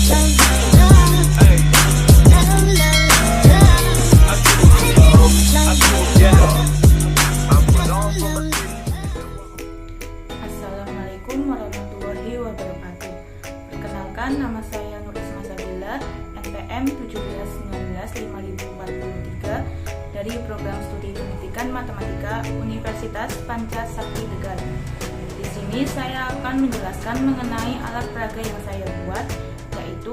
Assalamualaikum warahmatullahi wabarakatuh. Perkenalkan, nama saya Nur Isma Sabila, NPM 17195043 dari Program Studi Pendidikan Matematika Universitas Pancasakti Tegal. Di sini saya akan menjelaskan mengenai alat peraga yang saya buat, yaitu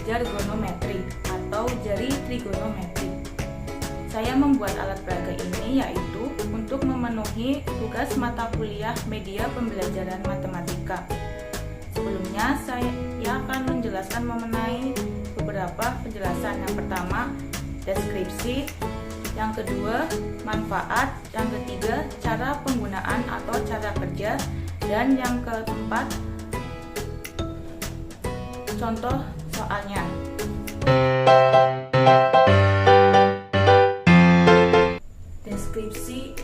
jargonometri atau jari trigonometri. Saya membuat alat peraga ini yaitu untuk memenuhi tugas mata kuliah media pembelajaran matematika. Sebelumnya saya akan menjelaskan mengenai beberapa penjelasan. Yang pertama, deskripsi. Yang kedua, manfaat. Yang ketiga, cara penggunaan atau cara kerja. Dan yang keempat, contoh soalnya. Deskripsi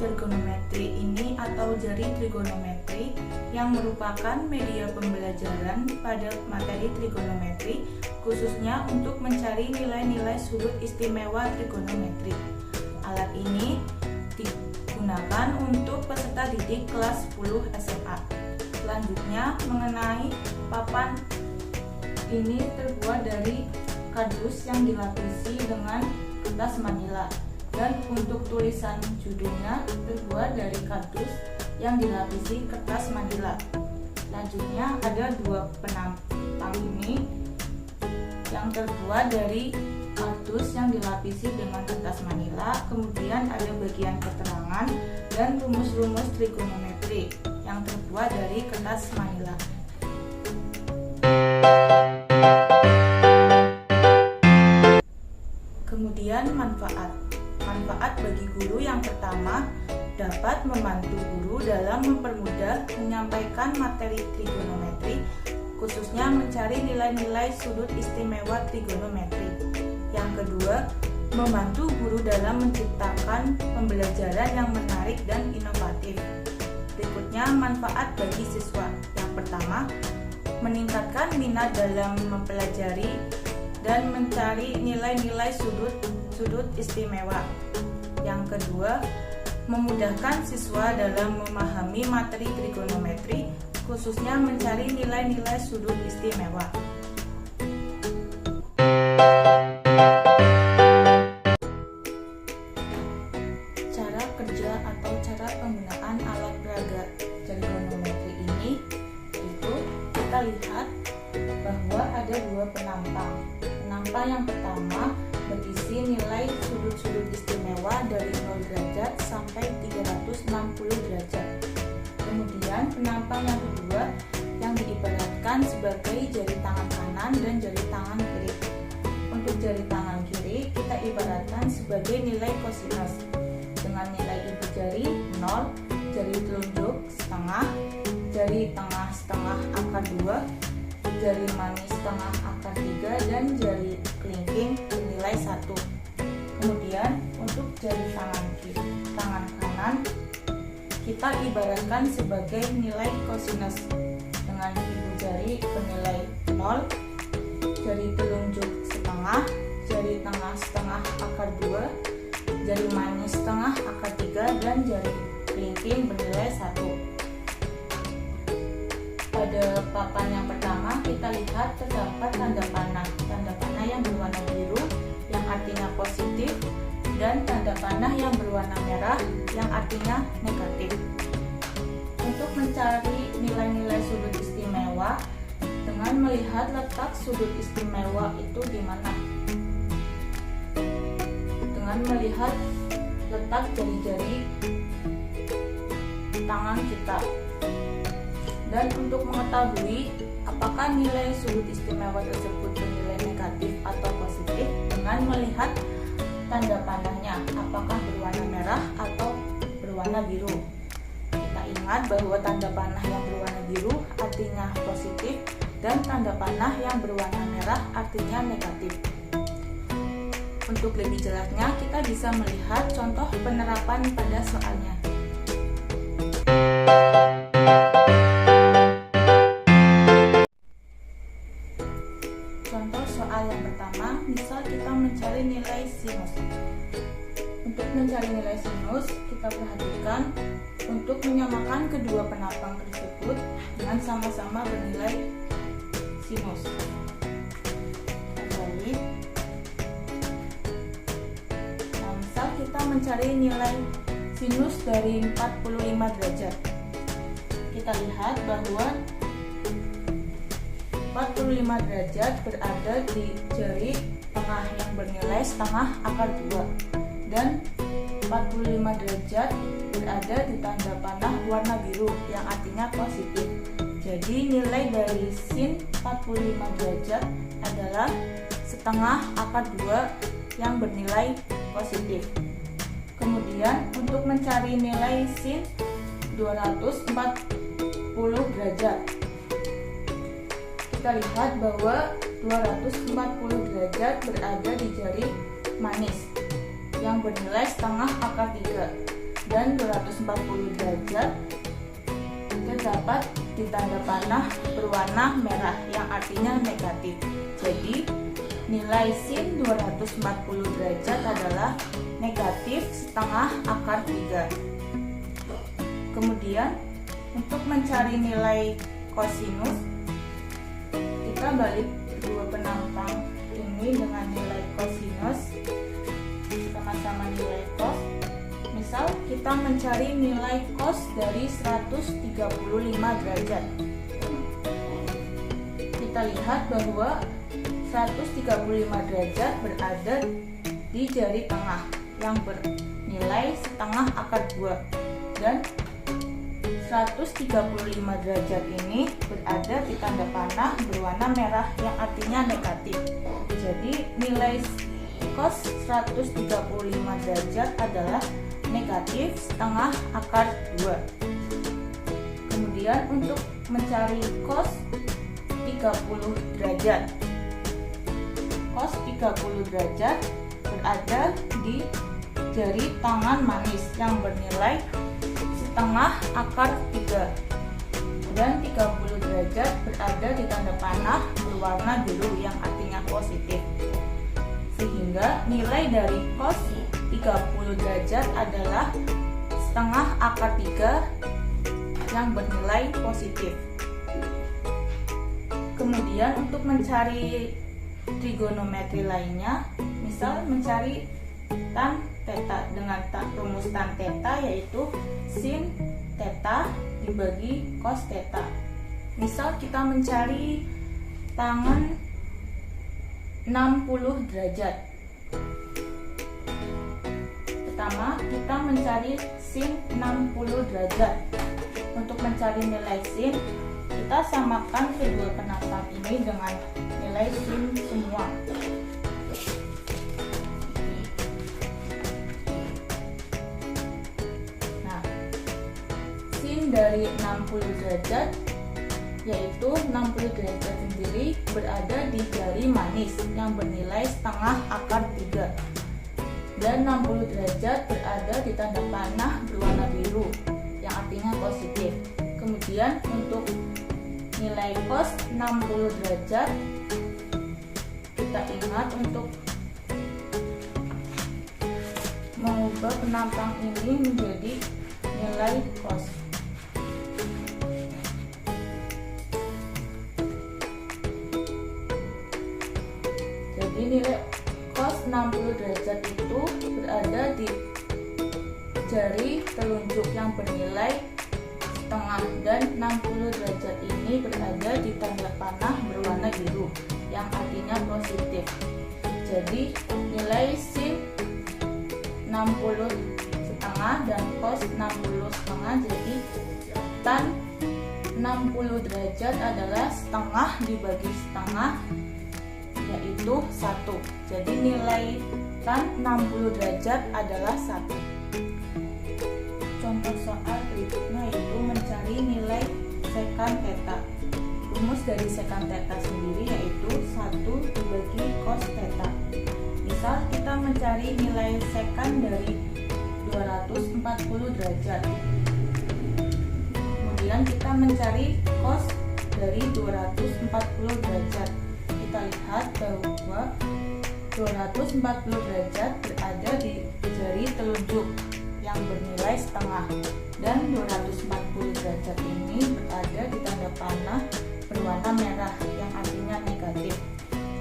trigonometri ini atau jari trigonometri yang merupakan media pembelajaran pada materi trigonometri, khususnya untuk mencari nilai-nilai sudut istimewa trigonometri. Alat ini digunakan untuk peserta didik kelas 10 SMA. Selanjutnya, mengenai papan ini terbuat dari kardus yang dilapisi dengan kertas manila. Dan untuk tulisan judulnya terbuat dari kardus yang dilapisi kertas manila. Selanjutnya ada dua penampang ini yang terbuat dari kardus yang dilapisi dengan kertas manila. Kemudian ada bagian keterangan dan rumus-rumus trigonometri yang terbuat dari kertas manila. Kemudian manfaat bagi guru yang pertama, dapat membantu guru dalam mempermudah menyampaikan materi trigonometri, khususnya mencari nilai-nilai sudut istimewa trigonometri. Yang kedua, membantu guru dalam menciptakan pembelajaran yang menarik dan inovatif. Berikutnya, manfaat bagi siswa. Yang pertama, meningkatkan minat dalam mempelajari dan mencari nilai-nilai sudut istimewa. Yang kedua, memudahkan siswa dalam memahami materi trigonometri, khususnya mencari nilai-nilai sudut istimewa. Cara kerja atau cara penggunaan alat peraga trigonometri ini, itu kita lihat bahwa ada dua penampang. Penampang yang pertama berisi nilai sudut-sudut istimewa dari 0 derajat sampai 360 derajat. Kemudian penampang yang kedua yang diibaratkan sebagai jari tangan kanan dan jari tangan kiri. Untuk jari tangan kiri kita ibaratkan sebagai nilai kosinus dengan nilai ibu jari 0, jari telunjuk setengah, jari tengah setengah akar 2, jari manis setengah akar 3, dan jari kelingking bernilai 1. Kemudian untuk jari tangan kanan kita ibaratkan sebagai nilai kosinus dengan ibu jari bernilai 0, jari telunjuk setengah, jari tengah setengah akar 2, jari manis setengah akar 3, dan jari kelingking bernilai 1. Pada papan yang pertama kita lihat terdapat tanda panah. Tanda panah yang berwarna biru yang artinya positif, dan tanda panah yang berwarna merah yang artinya negatif. Untuk mencari nilai-nilai sudut istimewa dengan melihat letak sudut istimewa itu di mana. Dengan melihat letak jari-jari tangan kita. Dan untuk mengetahui apakah nilai sudut istimewa tersebut bernilai negatif atau positif dengan melihat tanda panahnya, apakah berwarna merah atau berwarna biru. Kita ingat bahwa tanda panah yang berwarna biru artinya positif dan tanda panah yang berwarna merah artinya negatif. Untuk lebih jelasnya kita bisa melihat contoh penerapan pada soalnya. Contoh soal yang pertama, misal kita mencari nilai sinus. Untuk mencari nilai sinus, kita perhatikan untuk menyamakan kedua penapang tersebut dengan sama-sama bernilai sinus. Kembali. Nah, misal kita mencari nilai sinus dari 45 derajat. Kita lihat bahwa 45 derajat berada di jari tengah yang bernilai setengah akar 2 dan 45 derajat berada di tanda panah warna biru yang artinya positif. Jadi nilai dari sin 45 derajat adalah setengah akar 2 yang bernilai positif. Kemudian untuk mencari nilai sin 240 derajat, kita lihat bahwa 240 derajat berada di jari manis yang bernilai setengah akar 3 dan 240 derajat terdapat di tanda panah berwarna merah yang artinya negatif. Jadi nilai sin 240 derajat adalah negatif setengah akar 3. Kemudian untuk mencari nilai kosinus, kita balik kedua penantang ini dengan nilai kosinus, sama-sama nilai cos. Misal kita mencari nilai cos dari 135 derajat. Kita lihat bahwa 135 derajat berada di jari tengah yang bernilai setengah akar 2 dan 135 derajat ini berada di tanda panah berwarna merah yang artinya negatif. Jadi nilai cos 135 derajat adalah negatif setengah akar 2. Kemudian untuk mencari cos 30 derajat. Cos 30 derajat berada di jari tangan manis yang bernilai setengah akar 3 dan 30 derajat berada di tanda panah berwarna biru yang artinya positif, sehingga nilai dari cos 30 derajat adalah setengah akar 3 yang bernilai positif. Kemudian untuk mencari trigonometri lainnya, misal mencari tan theta dengan rumus tan theta yaitu sin theta dibagi cos theta. Misal kita mencari tangan 60 derajat. Pertama, kita mencari sin 60 derajat. Untuk mencari nilai sin, kita samakan kedua penantang ini dengan nilai sin semua. Dari 60 derajat, yaitu 60 derajat sendiri berada di jari manis yang bernilai setengah akar 3 dan 60 derajat berada di tanda panah berwarna biru yang artinya positif. Kemudian untuk nilai cos 60 derajat, kita ingat untuk mengubah penantang ini menjadi nilai cos. Nilai cos 60 derajat itu berada di jari telunjuk yang bernilai setengah dan 60 derajat ini berada di tanda panah berwarna biru yang artinya positif. Jadi nilai sin 60 setengah dan cos 60 setengah, jadi tan 60 derajat adalah setengah dibagi setengah, yaitu 1. Jadi nilai tan 60 derajat adalah 1. Contoh soal berikutnya yaitu mencari nilai sekan theta. Rumus dari sekan theta sendiri yaitu 1 dibagi cos theta. Misal kita mencari nilai sekan dari 240 derajat. Kemudian kita mencari cos dari 240 derajat. Kita lihat bahwa 240 derajat berada di jari telunjuk yang bernilai setengah, dan 240 derajat ini berada di tanda panah berwarna merah yang artinya negatif.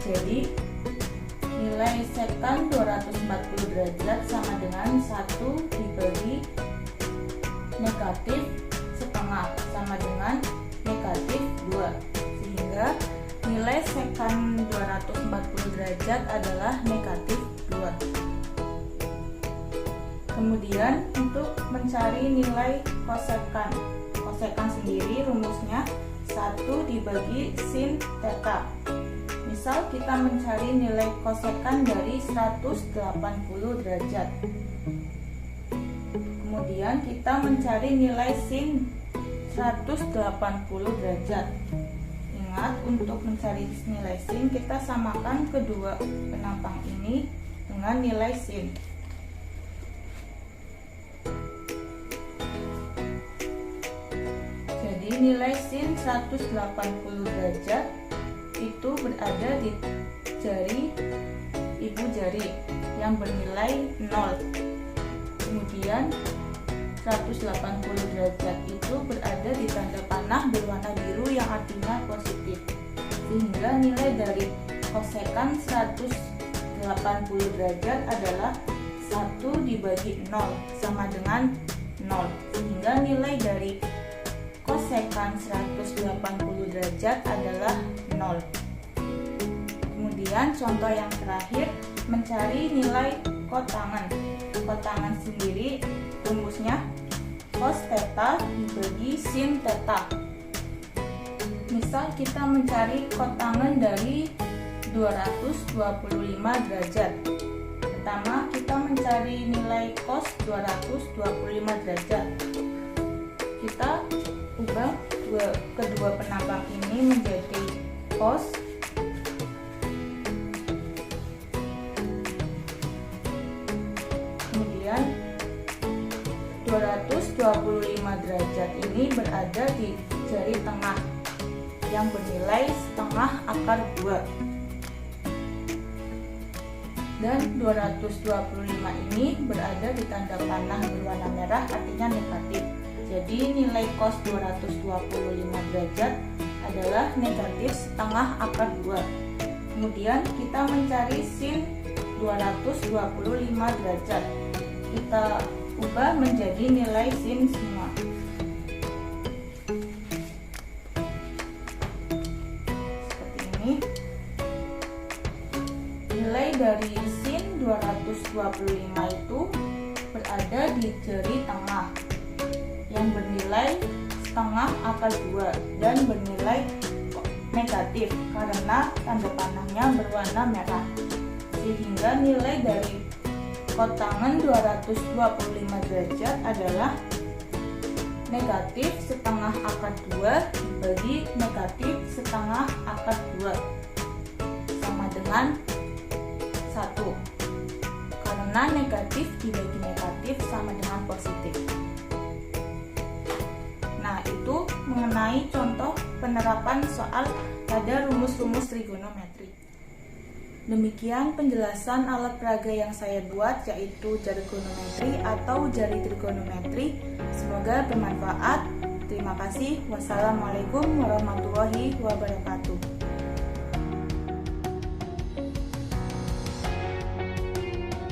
Jadi nilai sekan 240 derajat sama dengan 1 dibagi negatif setengah sama dengan negatif 2, sehingga nilai sekan 240 derajat adalah negatif 2. Kemudian untuk mencari nilai kosekan sendiri rumusnya 1 dibagi sin theta. Misal kita mencari nilai kosekan dari 180 derajat. Kemudian kita mencari nilai sin 180 derajat. Ingat, untuk mencari nilai sin kita samakan kedua penampang ini dengan nilai sin. Jadi nilai sin 180 derajat itu berada di jari ibu jari yang bernilai 0. Kemudian 180 derajat itu berada di tanda panah berwarna biru yang artinya positif, sehingga nilai dari kosekan 180 derajat adalah 1 dibagi 0 sama dengan 0, sehingga nilai dari kosekan 180 derajat adalah 0. Kemudian contoh yang terakhir, mencari nilai kotangan. Kotangan sendiri rumusnya cos theta dibagi sin theta. Misal kita mencari kotangan dari 225 derajat. Pertama kita mencari nilai cos 225 derajat. Kita ubah kedua penampang ini menjadi cos. Kemudian 225 derajat ini berada di jari tengah yang bernilai setengah akar 2. Dan 225 ini berada di tanda panah berwarna merah artinya negatif. Jadi nilai cos 225 derajat adalah negatif setengah akar 2. Kemudian kita mencari sin 225 derajat. Kita ubah menjadi nilai sin semua. Seperti ini. Nilai dari sin 225 itu berada di jari tengah yang bernilai setengah akar 2 dan bernilai negatif karena tanda panahnya berwarna merah, sehingga nilai dari kotangan 225 derajat adalah negatif setengah akar 2 dibagi negatif setengah akar 2 sama dengan 1, karena negatif dibagi negatif sama dengan positif. Nah, itu mengenai contoh penerapan soal pada rumus-rumus trigonometri. Demikian penjelasan alat peraga yang saya buat, yaitu jargonometri atau jari trigonometri. Semoga bermanfaat. Terima kasih. Wassalamualaikum warahmatullahi wabarakatuh.